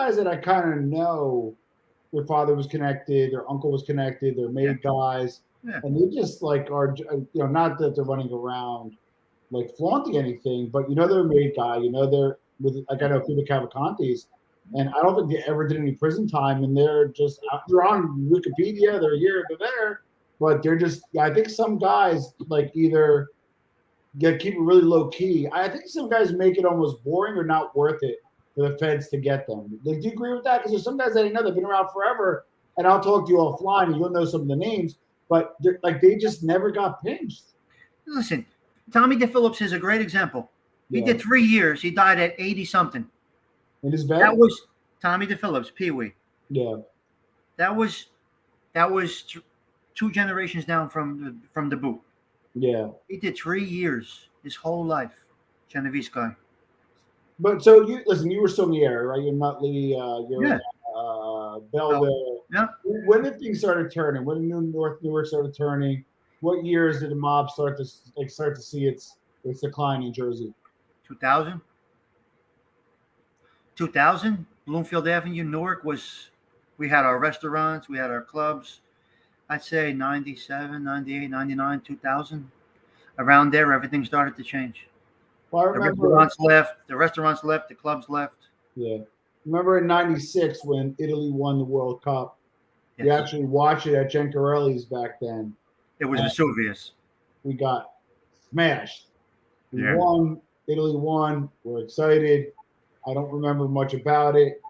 guys that I kind of know. Their father was connected, their uncle was connected, they're made guys, and they just like are not that they're running around like flaunting anything, but they're a made guy, they're with like I know Cuba Cavalcantes, and I don't think they ever did any prison time, and they're on Wikipedia, they're here, they're there, but they're just I think some guys like either keep it really low key. I think some guys make it almost boring or not worth it for the feds to get them. Like, do you agree with that? Because there's some guys that I know that've been around forever, and I'll talk to you offline, and you'll know some of the names, but they just never got pinched. Listen, Tommy DePhillips is a great example. He did 3 years. He died at 80-something. In his bed? That was Tommy DePhillips, Pee-wee. Yeah. That was 2 generations down from the boot. Yeah. He did 3 years, his whole life. Genovese guy. But so you were still in the area, right? You're Nutley, you're Belleville. Yeah. When did things started turning? When did North Newark started turning? What years did the mob start to see its decline in Jersey? 2000. 2000, Bloomfield Avenue, Newark we had our restaurants, we had our clubs. I'd say 97, 98, 99, 2000. Around there, everything started to change. Well, I remember the restaurants left, the clubs left. Yeah. Remember in 96 when Italy won the World Cup? Yes. We actually watched it at Gencarelli's back then. It was Vesuvius. We got smashed. We won. Italy won. We're excited. I don't remember much about it.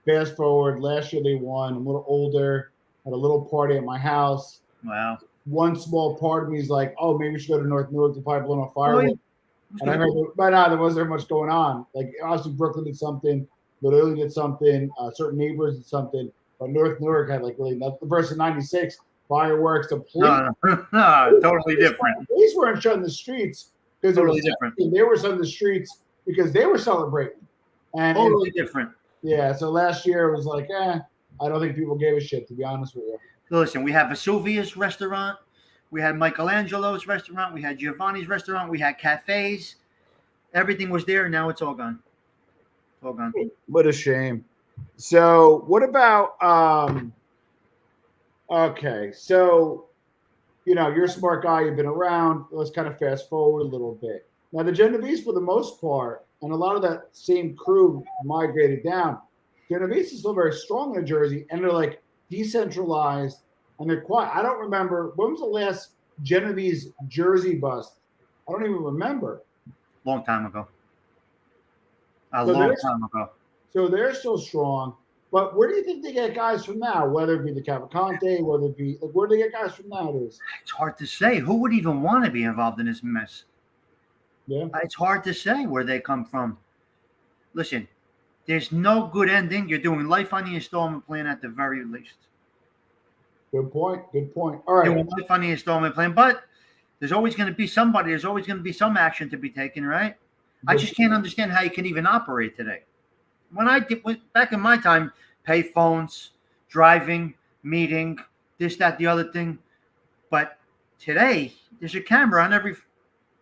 Fast forward, last year they won. I'm a little older. Had a little party at my house. Wow. One small part of me is like, oh, maybe we should go to North Newark to probably blow a fireworks. And I heard by now there wasn't much going on. Like obviously Brooklyn did something, but Italy did something. Certain neighbors did something, but North Newark had like really nothing. Versus '96 fireworks, complete. No, totally different. Police weren't shutting the streets because totally different. They were shutting the streets because they were celebrating. And totally different. Yeah. So last year it was like, I don't think people gave a shit, to be honest with you. Listen, we have Vesuvius restaurant. We had Michelangelo's restaurant. We had Giovanni's restaurant. We had cafes. Everything was there. Now it's all gone. It's all gone. What a shame. So what about okay. So, you're a smart guy. You've been around. Let's kind of fast forward a little bit. Now, the Genovese, for the most part, and a lot of that same crew migrated down. Genovese is still very strong in Jersey, and they're like decentralized. And they're quiet. I don't remember. When was the last Genovese Jersey bust? I don't even remember. Long time ago. Long time ago. So they're still strong. But where do you think they get guys from now? Whether it be the Cavalcante, whether it be where do they get guys from nowadays? It's hard to say. Who would even want to be involved in this mess? Yeah. It's hard to say where they come from. Listen, there's no good ending. You're doing life on the installment plan at the very least. Good point. All right. Doing life on the installment plan, but there's always going to be somebody. There's always going to be some action to be taken, right? I just can't understand how you can even operate today. When back in my time, pay phones, driving, meeting, this, that, the other thing. But today, there's a camera on every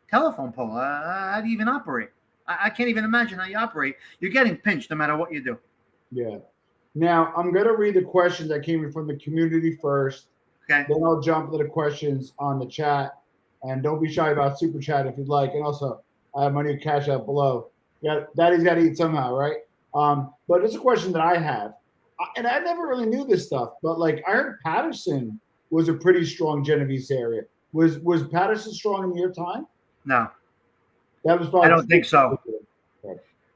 telephone pole. How do you even operate? I can't even imagine how you operate. You're getting pinched no matter what you do. Yeah. Now, I'm going to read the questions that came in from the community first. Okay. Then I'll jump to the questions on the chat. And don't be shy about Super Chat if you'd like. And also, I have my new Cash App below. Yeah, Daddy's got to eat somehow, right? But it's a question that I have. And I never really knew this stuff. But, I heard Patterson was a pretty strong Genovese area. Was Patterson strong in your time? No. That was probably. I don't think so.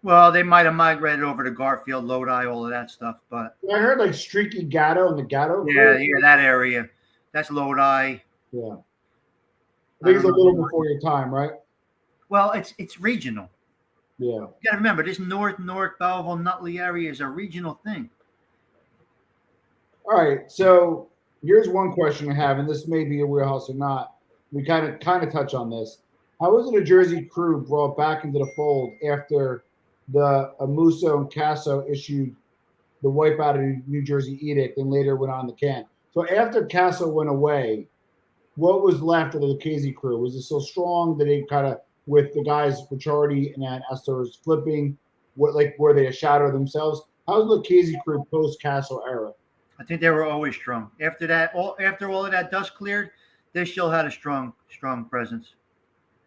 Well, they might have migrated over to Garfield, Lodi, all of that stuff, but I heard Streaky Gatto and the Gatto. Yeah, that area. That's Lodi. Yeah. I think it's a little before your time, right? Well, it's regional. Yeah. You got to remember, this North Newark, Belleville, Nutley area is a regional thing. All right. So here's one question I have, and this may be a wheelhouse or not. We kind of touch on this. How was it a Jersey crew brought back into the fold after the Amuso and Casso issued the wipeout of New Jersey edict and later went on the can? So after Casso went away, what was left of the Lucchese crew? Was it still strong? Did they kind of, with the guys Ricciardi and Astor flipping, were they a shadow of themselves? How's the Casey crew post Castle era? I think they were always strong. After that, after all of that dust cleared, they still had a strong presence.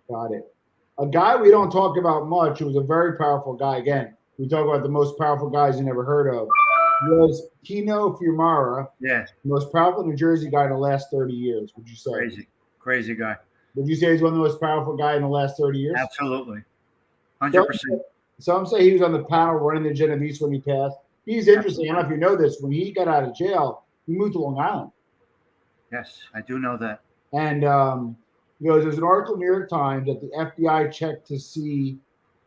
Got it. A guy we don't talk about much, who was a very powerful guy. Again, we talk about the most powerful guys you never heard of. Was Kino Fumara, Yeah, the most powerful New Jersey guy in the last 30 years? Would you say? crazy guy. Would you say he's one of the most powerful guy in the last 30 years? Absolutely, 100%. Some say he was on the panel running the Genovese when he passed. He's interesting. I don't know if you know this. When he got out of jail, he moved to Long Island. Yes, I do know that. And he goes, there's an article in the New York Times that the FBI checked to see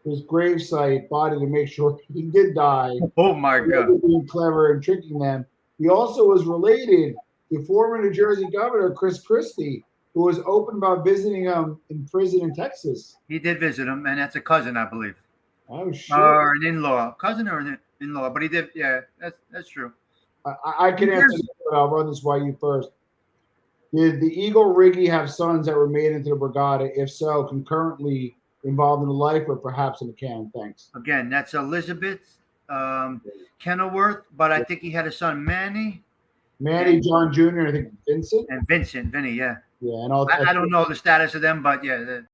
his gravesite body to make sure he did die. Oh my God! Being clever and tricking them. He also was related to former New Jersey Governor Chris Christie, who was open about visiting him in prison in Texas. He did visit him, and that's a cousin, I believe. Oh, shit. Or an in-law, cousin or an in-law, but he did. Yeah, that's true. I can answer this, but I'll run this by you first. Did the Eagle Riggy have sons that were made into the Brigada? If so, concurrently involved in the life or perhaps in the can? Thanks. Again, that's Elizabeth Kenilworth, but I think he had a son, Manny, John Jr., and I think Vincent. and Vinny, yeah. Yeah, and I don't know the status of them, but yeah.